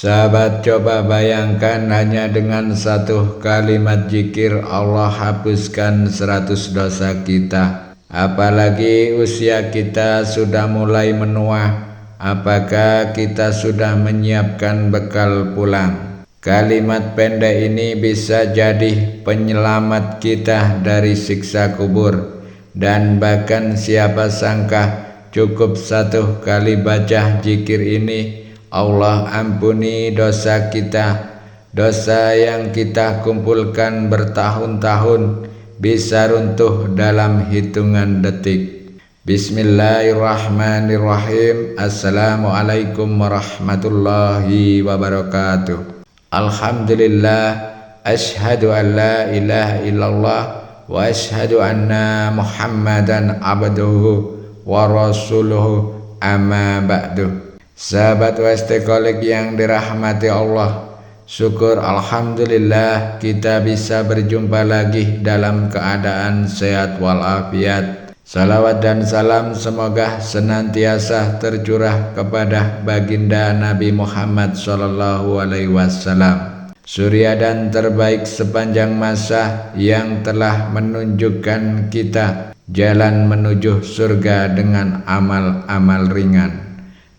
Sahabat, coba bayangkan hanya dengan satu kalimat zikir Allah hapuskan 100 dosa kita. Apalagi usia kita sudah mulai menua. Apakah kita sudah menyiapkan bekal pulang? Kalimat pendek ini bisa jadi penyelamat kita dari siksa kubur. Dan bahkan siapa sangka cukup satu kali baca zikir ini, Allah ampuni dosa kita. Dosa yang kita kumpulkan bertahun-tahun bisa runtuh dalam hitungan detik. Bismillahirrahmanirrahim. Assalamualaikum warahmatullahi wabarakatuh. Alhamdulillah, asyhadu an la ilaha illallah wa asyhadu anna Muhammadan abduhu wa rasuluhu, amma ba'du. Sahabat Westekolik yang dirahmati Allah, syukur alhamdulillah kita bisa berjumpa lagi dalam keadaan sehat walafiat. Salawat dan salam semoga senantiasa tercurah kepada baginda Nabi Muhammad SAW, surya dan terbaik sepanjang masa yang telah menunjukkan kita jalan menuju surga dengan amal-amal ringan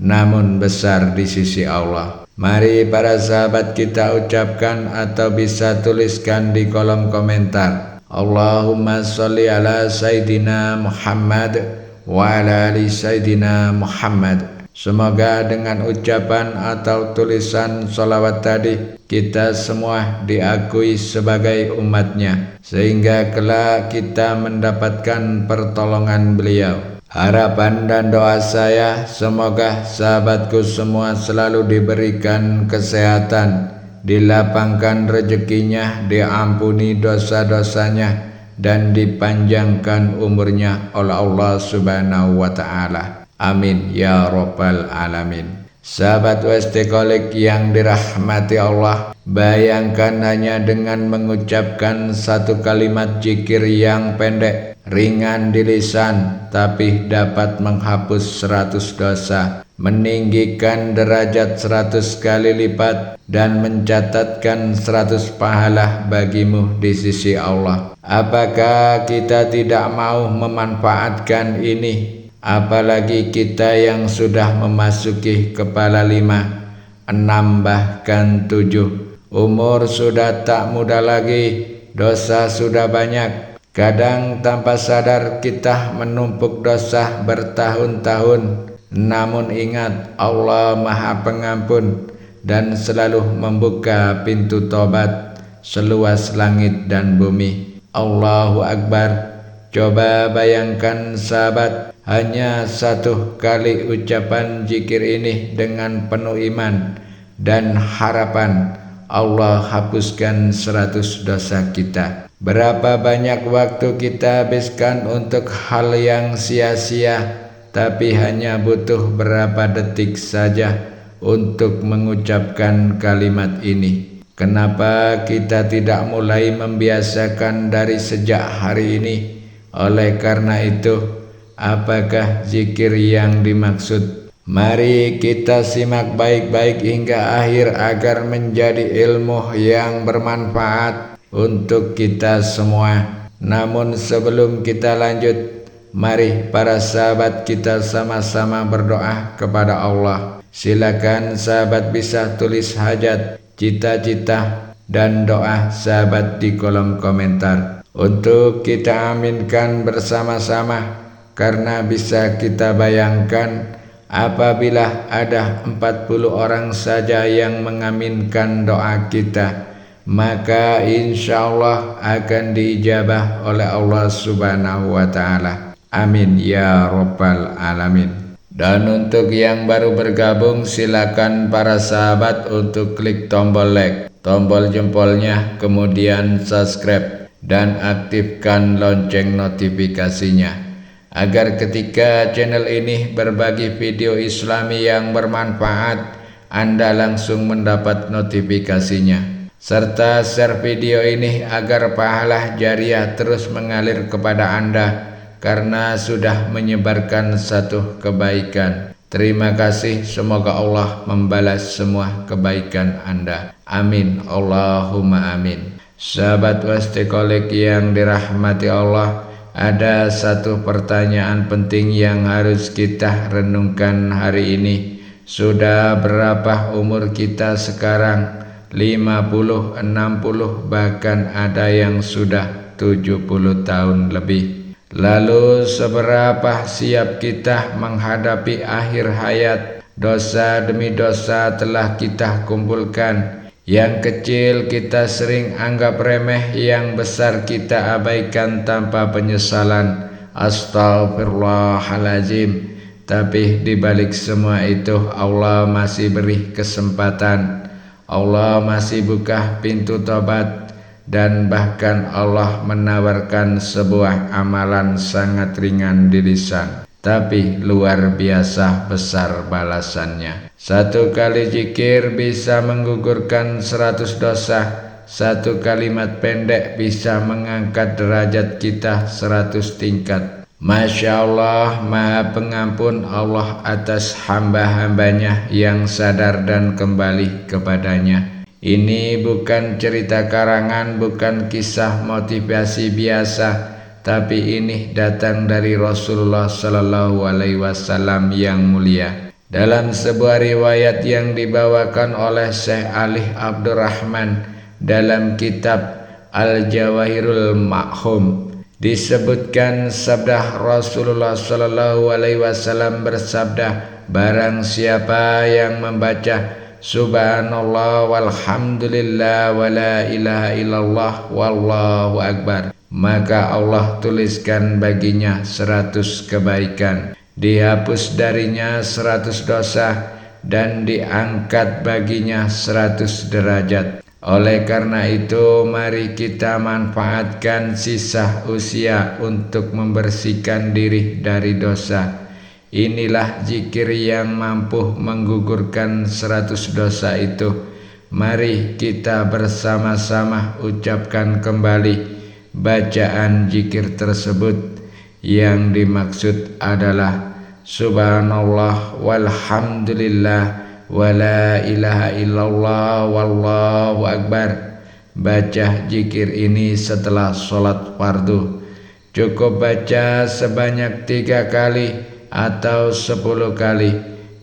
namun besar di sisi Allah. Mari para sahabat kita ucapkan atau bisa tuliskan di kolom komentar, Allahumma sholli ala Sayyidina Muhammad wa ala ali Sayyidina Muhammad. Semoga dengan ucapan atau tulisan sholawat tadi kita semua diakui sebagai umatnya, sehingga kelak kita mendapatkan pertolongan beliau. Harapan dan doa saya semoga sahabatku semua selalu diberikan kesehatan, dilapangkan rezekinya, diampuni dosa-dosanya, dan dipanjangkan umurnya oleh Allah Subhanahu wa Ta'ala. Amin ya Rabbal Alamin. Sahabat Westekolik yang dirahmati Allah, bayangkan hanya dengan mengucapkan satu kalimat zikir yang pendek, ringan di lisan, tapi dapat menghapus 100 dosa, meninggikan derajat 100 kali lipat, dan mencatatkan 100 pahala bagimu di sisi Allah. Apakah kita tidak mau memanfaatkan ini? Apalagi kita yang sudah memasuki kepala 5, 6, bahkan 7. Umur sudah tak muda lagi, dosa sudah banyak. Kadang tanpa sadar kita menumpuk dosa bertahun-tahun. Namun ingat, Allah Maha Pengampun dan selalu membuka pintu tobat seluas langit dan bumi. Allahu Akbar. Coba bayangkan sahabat, hanya satu kali ucapan zikir ini dengan penuh iman dan harapan, Allah hapuskan 100 dosa kita. Berapa banyak waktu kita habiskan untuk hal yang sia-sia, tapi hanya butuh berapa detik saja untuk mengucapkan kalimat ini. Kenapa kita tidak mulai membiasakan dari sejak hari ini? Oleh karena itu, apakah zikir yang dimaksud? Mari kita simak baik-baik hingga akhir agar menjadi ilmu yang bermanfaat untuk kita semua. Namun sebelum kita lanjut, mari para sahabat kita sama-sama berdoa kepada Allah. Silakan sahabat bisa tulis hajat, cita-cita, dan doa sahabat di kolom komentar untuk kita aminkan bersama-sama. Karena bisa kita bayangkan, apabila ada 40 orang saja yang mengaminkan doa kita, maka insya Allah akan diijabah oleh Allah Subhanahu wa Ta'ala. Amin ya Rabbal Alamin. Dan untuk yang baru bergabung, silakan para sahabat untuk klik tombol like, tombol jempolnya, kemudian subscribe dan aktifkan lonceng notifikasinya, agar ketika channel ini berbagi video Islami yang bermanfaat, Anda langsung mendapat notifikasinya. Serta share video ini agar pahala jariah terus mengalir kepada Anda karena sudah menyebarkan satu kebaikan. Terima kasih, semoga Allah membalas semua kebaikan Anda. Amin, Allahumma amin. Sahabat Wastekolik yang dirahmati Allah, ada satu pertanyaan penting yang harus kita renungkan hari ini. Sudah berapa umur kita sekarang? 50, 60, bahkan ada yang sudah 70 tahun lebih. Lalu seberapa siap kita menghadapi akhir hayat? Dosa demi dosa telah kita kumpulkan. Yang kecil kita sering anggap remeh, yang besar kita abaikan tanpa penyesalan. Astagfirullahaladzim. Tapi dibalik semua itu, Allah masih beri kesempatan. Allah masih buka pintu tobat. Dan bahkan Allah menawarkan sebuah amalan sangat ringan di lisan, tapi luar biasa besar balasannya. 1 kali zikir bisa menggugurkan 100 dosa. 1 kalimat pendek bisa mengangkat derajat kita 100 tingkat. Masya Allah, Maha Pengampun Allah atas hamba-hambanya yang sadar dan kembali kepadanya. Ini bukan cerita karangan, bukan kisah motivasi biasa, tapi ini datang dari Rasulullah Sallallahu Alaihi Wasallam yang mulia. Dalam sebuah riwayat yang dibawakan oleh Syekh Ali Abdurrahman dalam kitab Al-Jawahirul Ma'hum, disebutkan sabda Rasulullah Sallallahu Alaihi Wasallam bersabda, barang siapa yang membaca Subhanallah walhamdulillah wa la ilaha illallah wallahu akbar, maka Allah tuliskan baginya 100 kebaikan, dihapus darinya 100 dosa, dan diangkat baginya 100 derajat. Oleh karena itu, mari kita manfaatkan sisa usia untuk membersihkan diri dari dosa. Inilah zikir yang mampu menggugurkan 100 dosa itu. Mari kita bersama-sama ucapkan kembali bacaan zikir tersebut. Yang dimaksud adalah Subhanallah walhamdulillah wa la ilaha illallah wallahu akbar. Baca zikir ini setelah sholat fardu. Cukup baca sebanyak 3 kali atau 10 kali.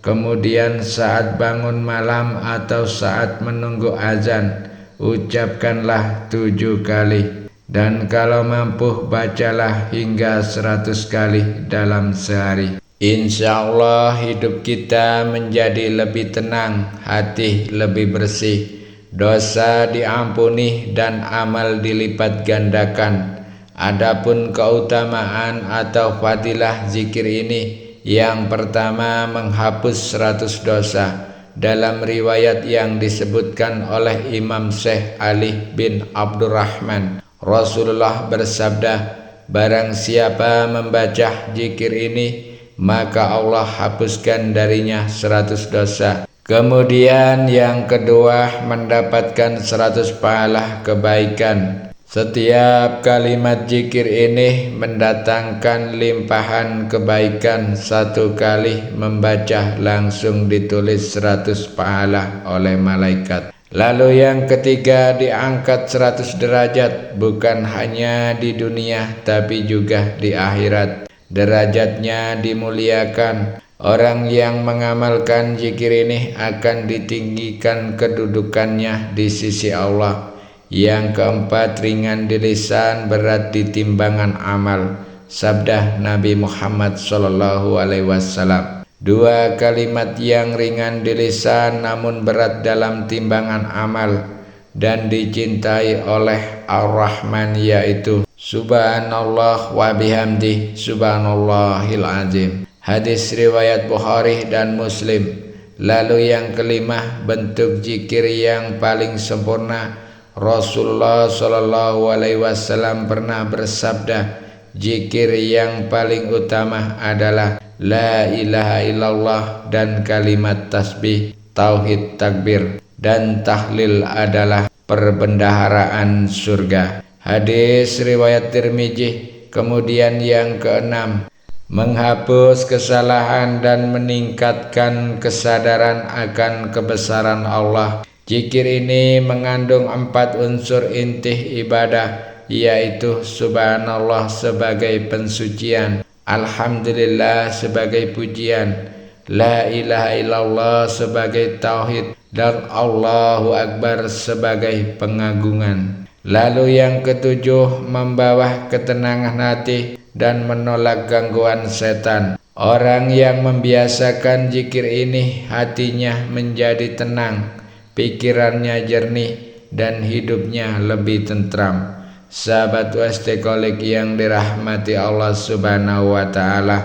Kemudian saat bangun malam atau saat menunggu azan, ucapkanlah 7 kali. Dan kalau mampu, bacalah hingga 100 kali dalam sehari. Insya Allah hidup kita menjadi lebih tenang, hati lebih bersih, dosa diampuni dan amal dilipat gandakan. Adapun keutamaan atau fadilah zikir ini, yang pertama menghapus 100 dosa. Dalam riwayat yang disebutkan oleh Imam Syekh Ali bin Abdurrahman, Rasulullah bersabda, barang siapa membaca zikir ini, maka Allah hapuskan darinya 100 dosa. Kemudian yang kedua, mendapatkan 100 pahala kebaikan. Setiap kalimat zikir ini mendatangkan limpahan kebaikan. 1 kali membaca langsung ditulis 100 pahala oleh malaikat. Lalu yang ketiga, diangkat 100 derajat, bukan hanya di dunia tapi juga di akhirat. Derajatnya dimuliakan. Orang yang mengamalkan zikir ini akan ditinggikan kedudukannya di sisi Allah. Yang keempat, ringan di lisan, berat di timbangan amal. Sabda Nabi Muhammad SAW. 2 kalimat yang ringan di lisan namun berat dalam timbangan amal dan dicintai oleh Ar-Rahman, yaitu Subhanallah wa bihamdi Subhanallahil azim. Hadis riwayat Bukhari dan Muslim. Lalu yang kelima, bentuk zikir yang paling sempurna. Rasulullah Shallallahu Alaihi Wasallam pernah bersabda, zikir yang paling utama adalah la ilaha illallah dan kalimat tasbih, tauhid, takbir, dan tahlil adalah perbendaharaan surga. Hadis riwayat Tirmidzi. Kemudian yang keenam, menghapus kesalahan dan meningkatkan kesadaran akan kebesaran Allah. Zikir ini mengandung 4 unsur inti ibadah, yaitu subhanallah sebagai pensucian, alhamdulillah sebagai pujian, la ilaha illallah sebagai tauhid, dan Allahu Akbar sebagai pengagungan. Lalu yang ketujuh, membawa ketenangan hati dan menolak gangguan setan. Orang yang membiasakan zikir ini hatinya menjadi tenang, pikirannya jernih, dan hidupnya lebih tentram. Sahabat Westekolik yang dirahmati Allah Subhanahu wa Ta'ala,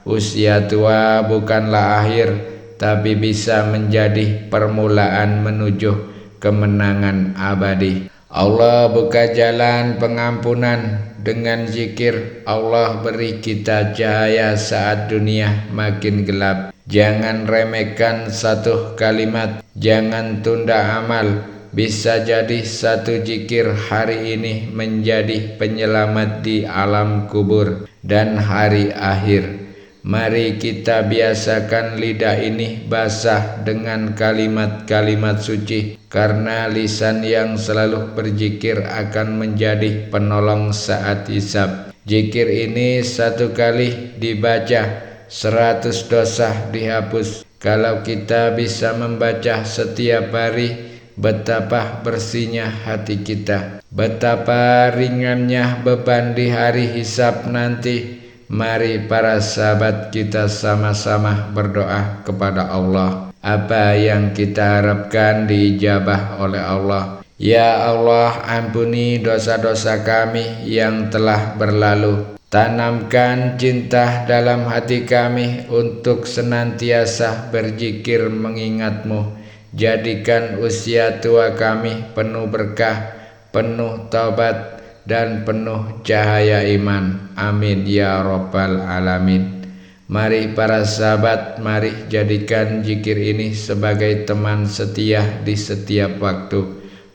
usia tua bukanlah akhir, tapi bisa menjadi permulaan menuju kemenangan abadi. Allah buka jalan pengampunan dengan zikir. Allah beri kita cahaya saat dunia makin gelap. Jangan remehkan satu kalimat, jangan tunda amal. Bisa jadi satu zikir hari ini menjadi penyelamat di alam kubur dan hari akhir. Mari kita biasakan lidah ini basah dengan kalimat-kalimat suci, karena lisan yang selalu berzikir akan menjadi penolong saat hisab. Zikir ini 1 kali dibaca, 100 dosa dihapus. Kalau kita bisa membaca setiap hari, betapa bersihnya hati kita, betapa ringannya beban di hari hisab nanti. Mari para sahabat kita sama-sama berdoa kepada Allah. Apa yang kita harapkan diijabah oleh Allah. Ya Allah, ampuni dosa-dosa kami yang telah berlalu. Tanamkan cinta dalam hati kami untuk senantiasa berzikir mengingat-Mu. Jadikan usia tua kami penuh berkah, penuh taubat, dan penuh cahaya iman. Amin ya Rabbal Alamin. Mari para sahabat, mari jadikan zikir ini sebagai teman setia di setiap waktu.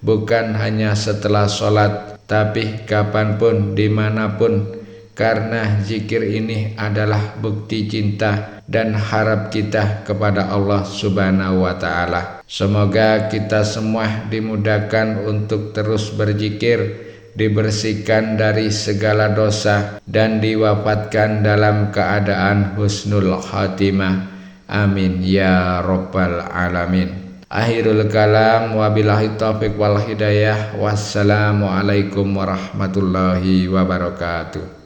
Bukan hanya setelah sholat, tapi kapanpun, dimanapun. Karena zikir ini adalah bukti cinta dan harap kita kepada Allah Subhanahu wa Ta'ala. Semoga kita semua dimudahkan untuk terus berzikir, dibersihkan dari segala dosa, dan diwafatkan dalam keadaan husnul khatimah. Amin ya Rabbal Alamin. Akhirul kalam, wabillahi taufiq wal hidayah. Wassalamualaikum warahmatullahi wabarakatuh.